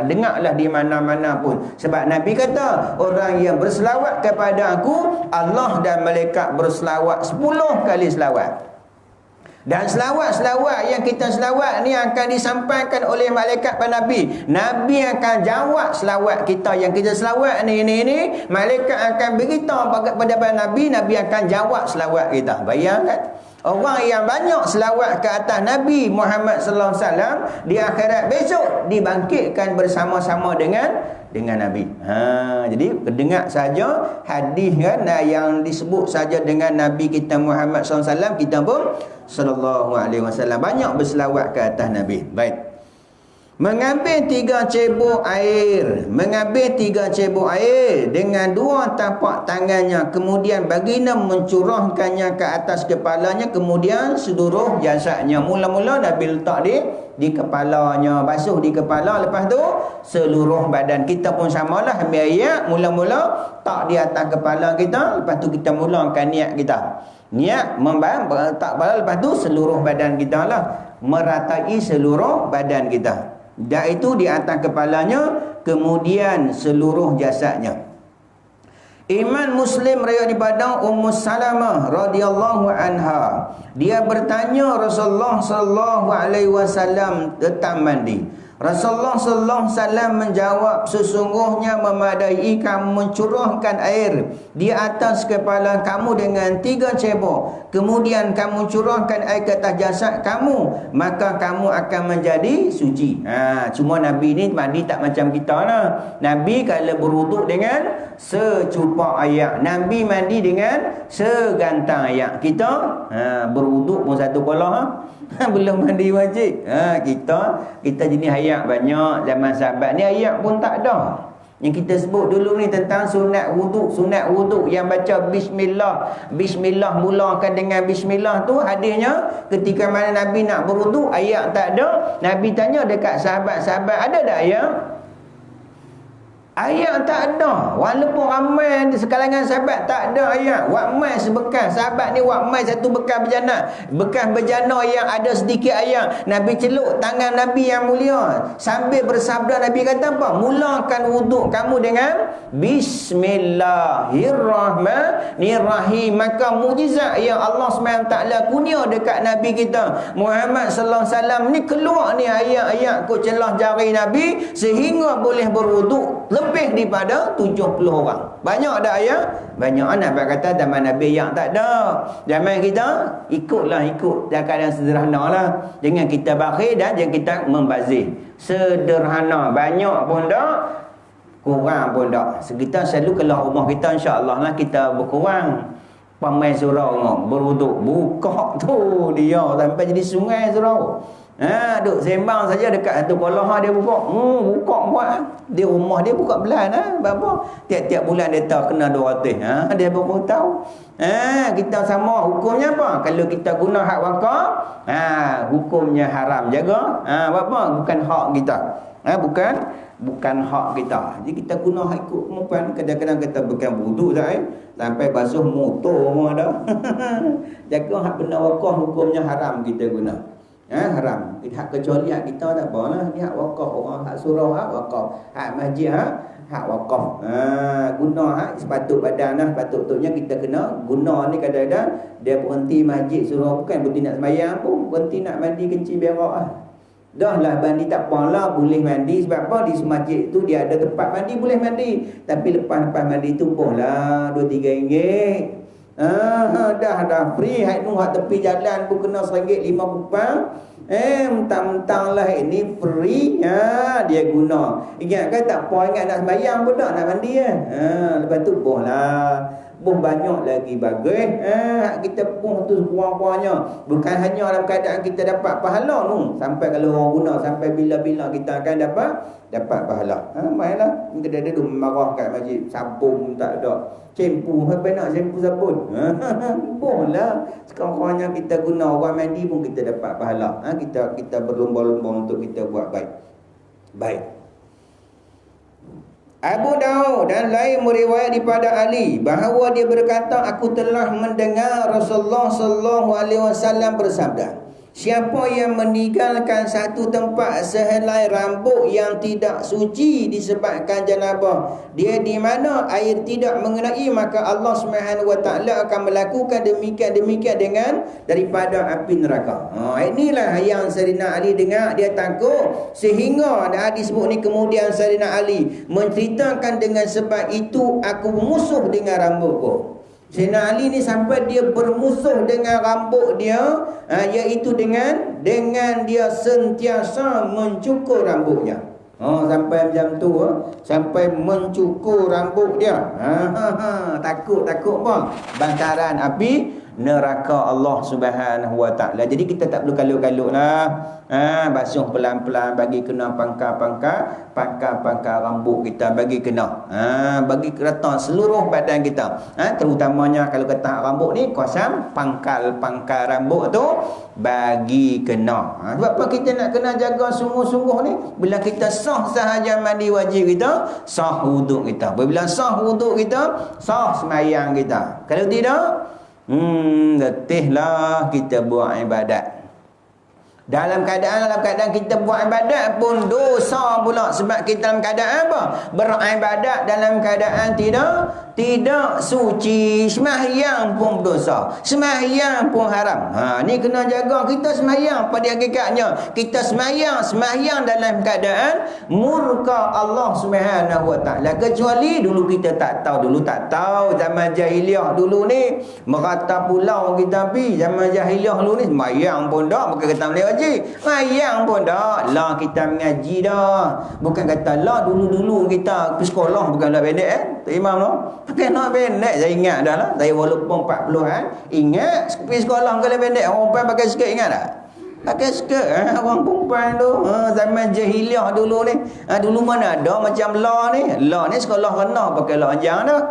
Dengarlah di mana-mana pun. Sebab Nabi kata, orang yang berselawat kepada aku, Allah dan malaikat berselawat 10 kali selawat. Dan selawat-selawat yang kita selawat ni akan disampaikan oleh malaikat pada Nabi. Nabi akan jawab selawat kita yang kita selawat ni. Malaikat akan beritahu pada Nabi, Nabi akan jawab selawat kita. Bayangkan, orang yang banyak selawat ke atas Nabi Muhammad sallallahu alaihi wasallam di akhirat besok dibangkitkan bersama-sama dengan Nabi. Jadi dengar saja hadis kan yang disebut saja dengan Nabi kita Muhammad sallallahu alaihi wasallam, kita pun sallallahu alaihi wasallam banyak berselawat ke atas Nabi. Baik. Mengambil 3 cebok air dengan 2 tapak tangannya, kemudian baginda mencurahkannya ke atas kepalanya, kemudian seluruh jasadnya. Mula-mula Nabi letak di kepalanya, basuh di kepala, lepas tu seluruh badan. Kita pun samalah, ambil ayat, mula-mula tak di atas kepala kita, lepas tu kita mulakan niat kita. Niat tak kepala, lepas tu seluruh badan kita lah, meratai seluruh badan kita. Dan itu di atas kepalanya, kemudian seluruh jasadnya. Imam Muslim riwayat daripada Ummu Salamah radhiyallahu anha. Dia bertanya Rasulullah sallallahu alaihi wasallam tentang mandi. Rasulullah sallallahu alaihi wasallam menjawab, sesungguhnya memadai kamu mencurahkan air di atas kepala kamu dengan 3 cebok, kemudian kamu curahkan air ke atas jasad kamu, maka kamu akan menjadi suci. Cuma Nabi ni mandi tak macam kita lah. Nabi kalau berwuduk dengan secupak air, Nabi mandi dengan segantang air. Kita berwuduk pun satu kolah belum mandi wajib. Kita jenis ayat banyak. Zaman sahabat ni ayat pun tak ada. Yang kita sebut dulu ni tentang sunat wuduk yang baca bismillah. Bismillah mulakan dengan bismillah tu hadisnya ketika mana Nabi nak berwuduk, ayat tak ada. Nabi tanya dekat sahabat-sahabat, ada tak ayat? Ayat tak ada. Walaupun ramai di sekalangan sahabat tak ada ayat. Wakmai sebekas. Sahabat ni wakmai satu bekas berjana. Bekas berjana yang ada sedikit ayat. Nabi celuk tangan Nabi yang mulia. Sambil bersabda, Nabi kata apa? Mulakan wuduk kamu dengan Bismillahirrahmanirrahim. Maka mujizat yang Allah SWT kurnia dekat Nabi kita Muhammad sallallahu alaihi wasallam ni, keluar ni ayat-ayat kot celah jari Nabi sehingga boleh berwuduk lebih daripada 70 orang. Banyak tak ayat? Banyak. Nabi kata zaman Nabi yang tak ada. Zaman kita ikut keadaan sederhana lah. Jangan kita bakhil dan jangan kita membazir. Sederhana. Banyak pun tak, kurang pun tak. Kita selalu kalau rumah kita insya-Allah lah kita berkurang. Pamai surau berwuduk, buka tu dia sampai jadi sungai surau. Duk sembang saja dekat satu kolah dia buka. Buka buat. Dia rumah dia buka belan berapa? Tiap-tiap bulan dia tahu kena 200. Dia baru tahu. Kita sama hukumnya apa? Kalau kita guna hak wakaf, hukumnya haram jaga. Apa? Bukan hak kita. Bukan hak kita. Jadi kita guna hak ikut kemampuan. Kadang-kadang kita bukan wudu dah sampai basuh motor pun ada. Jaga hak benda wakaf, hukumnya haram kita guna. Haram. Hak kecuali hak kita tak apalah. Ni hak wakaf orang, hak surau hak wakaf, hak masjid hak wakaf. Guna hak sepatut badan lah. Patut-patutnya kita kena guna ni. Kadang-kadang dia berhenti masjid surau, bukan berhenti nak sembahyang pun, berhenti nak mandi kencing berak Dah lah mandi tak apalah, boleh mandi. Sebab apa? Di masjid tu dia ada tempat mandi, boleh mandi. Tapi lepas mandi tu boleh 2-3 ringgit. Dah free. Hak nu hak tepi jalan pun kena RM1.50. Mentang-mentang lah ini free. Dia guna. Ingat kan tak apa, ingat nak sembahyang pun tak, nak mandi lepas tu boleh. Banyak lagi bagus. Kita pun tu kurang-kurangnya. Bukan hanya dalam keadaan kita dapat pahala tu. Sampai kalau orang guna sampai bila-bila kita akan dapat pahala. Mainlah. Kita ada marah kat masjid. Sabun tak ada. Shampoo. Apa nak shampoo sabun? Boleh. Sekarang-kurangnya kita guna orang mandi pun kita dapat pahala. Kita berlomba-lomba untuk kita buat baik. Abu Daud dan lain meriwayat daripada Ali bahawa dia berkata, aku telah mendengar Rasulullah sallallahu alaihi wasallam bersabda, siapa yang meninggalkan satu tempat sehelai rambut yang tidak suci disebabkan janabah, dia di mana air tidak mengenai, maka Allah Subhanahu wa taala akan melakukan demikian dengan daripada api neraka. Inilah yang Sayyidina Ali dengar, dia takut sehingga disebut ni kemudian Sayyidina Ali menceritakan, dengan sebab itu aku musuh dengan rambutku. Sayyidina Ali ni sampai dia bermusuh dengan rambut dia, iaitu dengan dia sentiasa mencukur rambutnya. Sampai macam tu, sampai mencukur rambut dia. Takut apa? Bantaran api neraka Allah Subhanahu wa taala. Jadi kita tak perlu kalut-kalutlah. Basuh pelan-pelan, bagi kena pangkal rambut kita, bagi kena. Bagi rata seluruh badan kita. Terutamanya kalau kata rambut ni, kuasam pangkal rambut tu bagi kena. Sebab apa kita nak kena jaga sungguh-sungguh ni? Bila kita sah sahaja mandi wajib kita, sah wuduk kita. Bila sah wuduk kita, sah sembahyang kita. Kalau tidak, letihlah kita buat ibadat. Dalam keadaan kita buat ibadat pun dosa pula. Sebab kita dalam keadaan apa? Beribadat dalam keadaan tidak suci. Sembahyang pun dosa, sembahyang pun haram. Ni kena jaga. Kita sembahyang pada hakikatnya kita sembahyang dalam keadaan murka Allah Subhanahu wa taala. Kecuali dulu kita tak tahu zaman jahiliah dulu ni merata pulau kita pi. Zaman jahiliah dulu ni sembahyang pun dak, bukan kata boleh wajib. Sembahyang pun dak. Lah kita mengaji dah. Bukan kata lah dulu kita pergi sekolah bukanlah pendek Imam tu. Pakai nak pendek, saya ingat dah lah. Saya walaupun 40-an, ingat pergi sekolah kalau pendek. Orang perempuan pakai skirt, ingat tak? Pakai skirt orang perempuan tu. Zaman jahiliah dulu ni. Dulu mana ada macam law ni. Law ni sekolah rendah pakai lonjang dah.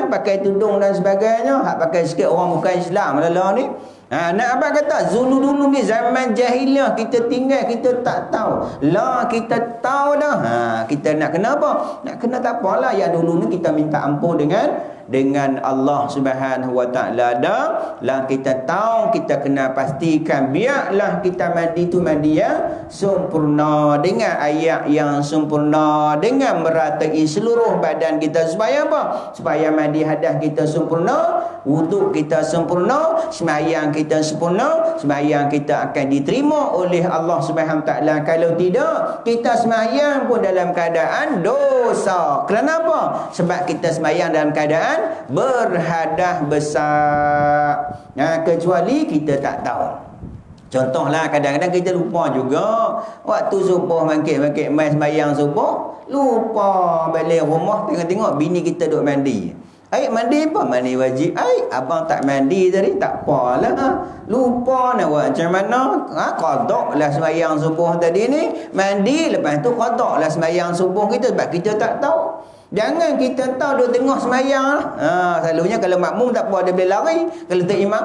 Pakai tudung dan sebagainya. Hak pakai skirt orang bukan Islam lah law ni. Nak abang kata dulu ni zaman jahiliah kita tinggal kita tak tahu. Lah kita tahu dah. Kita nak kena apa? Nak kena tak apalah. Yang dulu ni kita minta ampun dengan Allah Subhanahu Wa Taala dah. Lah kita tahu kita kena pastikan biarlah kita mandi tu mandi yang sempurna dengan ayat yang sempurna dengan meratai seluruh badan kita supaya apa? Supaya mandi hadas kita sempurna, wuduk kita sempurna, sembahyang kita sempurna, sembahyang kita akan diterima oleh Allah Subhanahu Wa Taala. Kalau tidak, kita sembahyang pun dalam keadaan dosa. Kenapa? Sebab kita sembahyang dalam keadaan berhadas besar. Kecuali kita tak tahu. Contohlah kadang-kadang kita lupa juga. Waktu subuh bangkit mai sembahyang subuh, lupa balik rumah tengok bini kita duk mandi. Mandi apa? Mandi wajib. Abang tak mandi tadi. Tak apalah. Lupa nak buat macam mana. Qadok lah sembahyang subuh tadi ni. Mandi. Lepas tu qadok lah sembahyang subuh kita. Sebab kita tak tahu. Jangan kita tahu duk tengah sembahyang lah. Selalunya kalau makmum tak apa dia boleh lari. Kalau tu imam.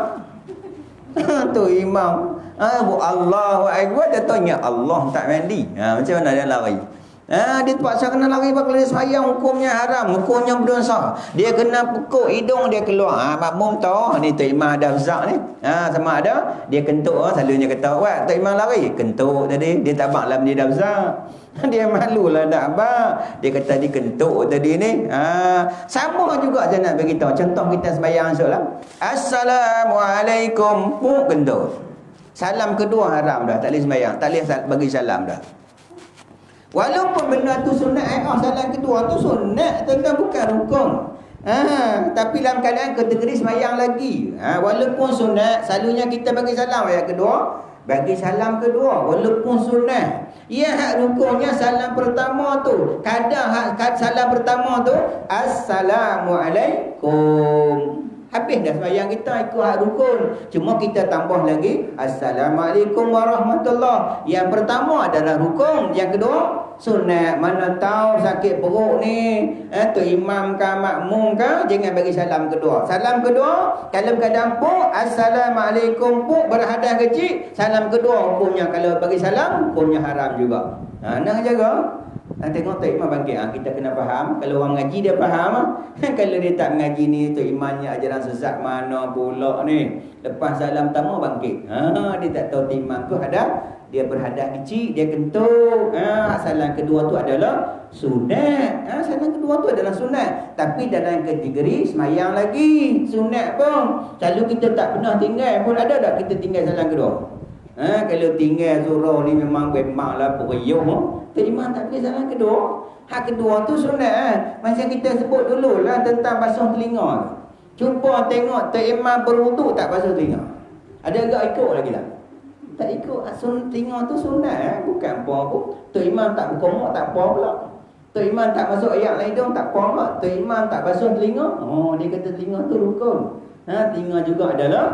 Tu imam. Allahu Akbar. Dia tahu ingat Allah tak mandi. Macam mana dia lari? Dia terpaksa kena lari kalau dia sembahyang, hukumnya haram, hukumnya berdosa. Dia kena pukul hidung dia keluar. Makmum tahu ni tu imam ada zak ni. Sama ada dia kentuk. Selalunya kata, "Wah, tu imam lari." Kentuk tadi, dia tak baklam dia dah zak. Dia malulah nak abang. Dia kata dia kentuk tadi ni. Sama juga saya nak beritahu. Contoh kita sembahyang esoklah. Assalamualaikum. Puk kentuk. Salam kedua haram dah. Tak boleh sembahyang. Tak boleh bagi salam dah. Walaupun benda tu sunat, salam kedua tu sunat, tentang bukan rukun. Tapi dalam keadaan kategori sembahyang lagi. Walaupun sunat, selalunya kita bagi salam ayat kedua. Bagi salam kedua, walaupun sunat. Ya, hak rukunnya salam pertama tu. Kadang hak salam pertama tu, Assalamualaikum. Habis dah sembahyang kita ikut hak rukun. Cuma kita tambah lagi Assalamualaikum warahmatullahi. Yang pertama adalah rukun, yang kedua sunat. Mana tahu sakit perut ni, tu imam ke makmum ke, jangan bagi salam kedua. Salam kedua kalau keadaan puk, Assalamualaikum puk berhadas kecil. Salam kedua hukumnya kalau bagi salam hukumnya haram juga. Nak jaga. Tengok Tok Imam bangkit. Kita kena faham. Kalau orang mengaji dia faham. Kalau dia tak mengaji ni, Tok Imamnya ajaran sesat mana pula ni. Lepas salam pertama bangkit. Dia tak tahu Tok Imam tu ada. Dia berhadas kecil, dia kentuk. Salam kedua tu adalah sunat. Salam kedua tu adalah sunat. Tapi dalam kategori semayang lagi. Sunat pun. Selalu kita tak pernah tinggal pun. Ada tak kita tinggal salam kedua? Kalau tinggal surau ni memang lah periuh. Tok Imam tak boleh salam kedua. Hak kedua tu sunat. Macam kita sebut dulu lah tentang basuh telinga. Cuba tengok Tok Imam berwuduk tak basuh telinga. Ada agak ikut lagi lah. Tak ikut. Telinga tu sunat. Bukan apa pun. Tok Imam tak buka mulut tak apa pula. Tok Imam tak masuk ayat lain hidung tak apa pula. Tok Imam tak basuh telinga. Dia kata telinga tu rukun. Telinga juga adalah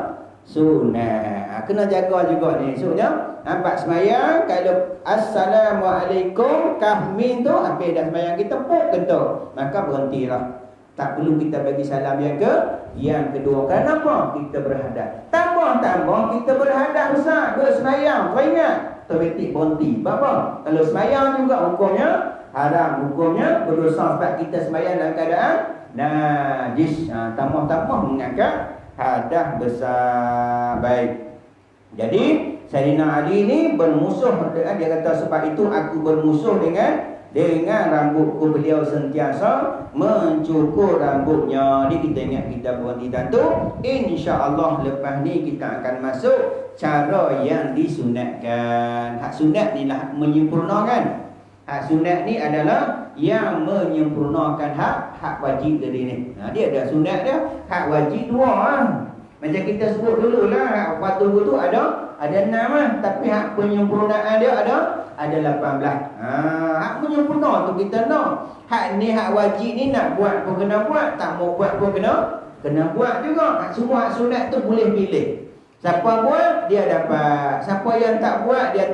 sunat. Kena jaga juga ni. Maksudnya nampak sembahyang kalau Assalamualaikum kahmin tu habis dah sembahyang kita puk kentuk, maka berhentilah. Tak perlu kita bagi salam yang kedua. Kenapa? Kita berhadas. Tambah kita berhadas besar. Dua sembahyang. Kau ingat? Otomatik berhenti. Apa? Kalau sembahyang juga hukumnya haram. Hukumnya berdosa sebab kita sembahyang dalam keadaan najis. Tambah mengangkat hadas besar. Baik. Jadi Sayyidina Ali ni bermusuh. Dia kata sebab itu aku bermusuh dengan rambutku. Beliau sentiasa mencukur rambutnya. Ni kita ingat kita berhenti tentu. InsyaAllah lepas ni kita akan masuk cara yang disunatkan. Hak sunat ni lah menyempurnakan. Hak sunat ni adalah yang menyempurnakan hak wajib tadi ni. Dia ada sunat dia. Hak wajib dua. Macam kita sebut dulu lah. Hak patuh tu ada 6 lah. Tapi hak penyempurnaan dia ada 18. Hak penyempurna tu kita nak. Hak ni hak wajib ni nak buat pun kena buat. Tak mau buat pun kena buat juga. Semua hak sunat tu boleh pilih. Siapa buat dia dapat, siapa yang tak buat dia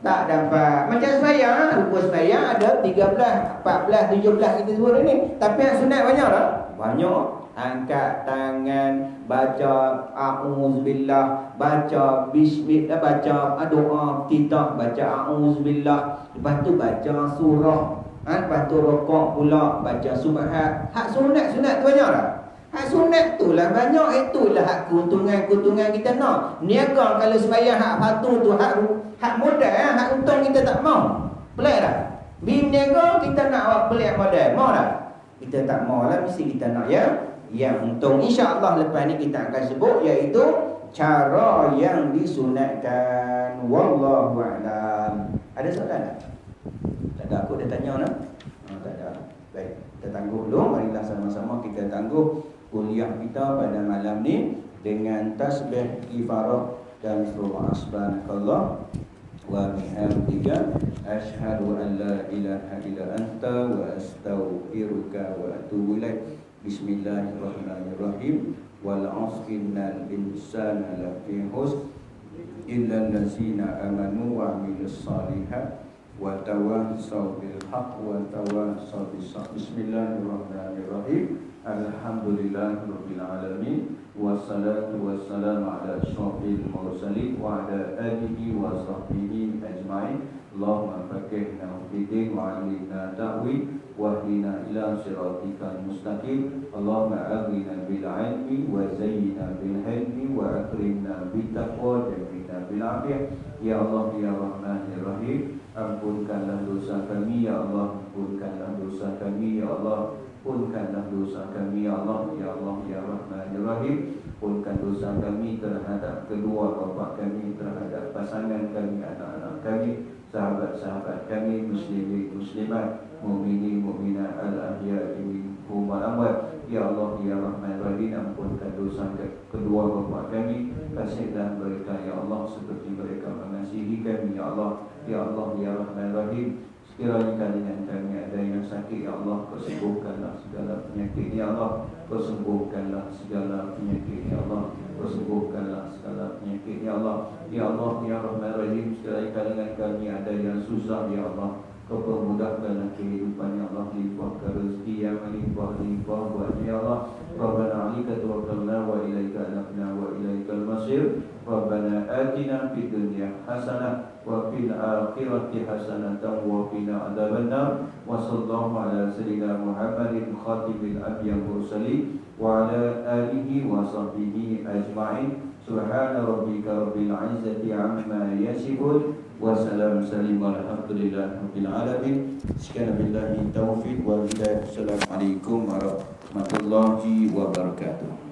tak dapat. Macam sembahyang, rukun sembahyang ada 13, 14, 17 kita sebut ni. Tapi yang sunat banyak tak? Banyak. Angkat tangan, baca a'udzubillah, baca bismillah, baca doa kita, baca a'udzubillah, lepas tu baca surah, lepas tu rukuk pula baca subhan. Hak sunat tu banyak tak? Hak sunat tu lah banyak, itulah hak keuntungan kita nak. Niaga kalau sembahyang hak patuh tu, hak modal, hak untung kita tak mau. Pelik tak? Berniaga kita nak pelik modal, mau tak? Kita tak mau lah, mesti kita nak yang untung. InsyaAllah lepas ni kita akan sebut, iaitu cara yang disunatkan. Wallahu a'lam. Ada soalan tak? Tak ada, aku dah tanya nak? Tak ada. Baik, kita tangguh dulu. Marilah sama-sama kita tangguh kuliah kita pada malam ni dengan tasbih kifarah dan surah subhanakallah wa bihamdika asyhadu an la ilaha illa anta wa astaghfiruka wa atubu ilaik. Bismillahirrahmanirrahim. Wal 'asri innal insana lafi khusr illa allazina amanu wa 'amilus shalihat wa tawassaw bil haqq wa tawassaw bis sabr. Bismillahirrahmanirrahim. Alhamdulillahirabbil alamin wassalatu wassalamu ala asyrafil mursalin wa ala alihi wa sahbihi ajma'in. Allahumma faqihna fid-din wa 'allimna ta'wil wahdina ila siratikal mustaqim. Allahumma aghnina bil 'ilmi wa zayyina bil hilmi wa akrimna bit taqwa wa jammilna bil 'afiyah. Ya Allah ya Rahman ya Rahim, ampunkanlah dosa kami ya Allah, ampunkanlah dosa kami ya Allah, ampunkanlah dosa kami ya Allah, ya Allah ya Rahman ya Rahim. Ampunkan dosa kami terhadap kedua bapa kami, terhadap pasangan kami, anak-anak kami, sahabat-sahabat kami, muslimin muslimat, mukminin mukminat, al-ahya'i minhum wal amwat. Ya Allah ya Rahman Rahim, ampunkan dosa kedua bapa kami, kasihlah mereka ya Allah seperti mereka mengasihi kami ya Allah. Ya Allah ya Rahman Rahim, sekiranya kalian kami ada yang sakit ya Allah, kau sembuhkanlah segala penyakit ya Allah, kau sembuhkanlah segala penyakit ya Allah, kau sembuhkanlah segala penyakit ya Allah. Ya Allah ya Rahman Rahim, sekiranya kalian kami ada yang susah ya Allah, kau permudahkanlah kehidupan ya Allah, limpahkan rezeki yang melimpah-limpah buat ya Allah. Rabbana 'alaika tawakkalna wa ilaika anabna wa ilaikal masir. Rabbana atina fid dunya hasanah wa fil akhirati hasanatan wa qina adzabannar. Wa sallallahu ala sayyidina Muhammadin khatimil anbiya'i mursalin wa ala alihi wa sahbihi ajma'in. Subhana rabbika rabbil 'izzati 'amma yasifun wa salam salim alhamdulillahi rabbil alamin. Sekian billahi taufiq wal hidayah. Assalamualaikum warahmatullahi wabarakatuh.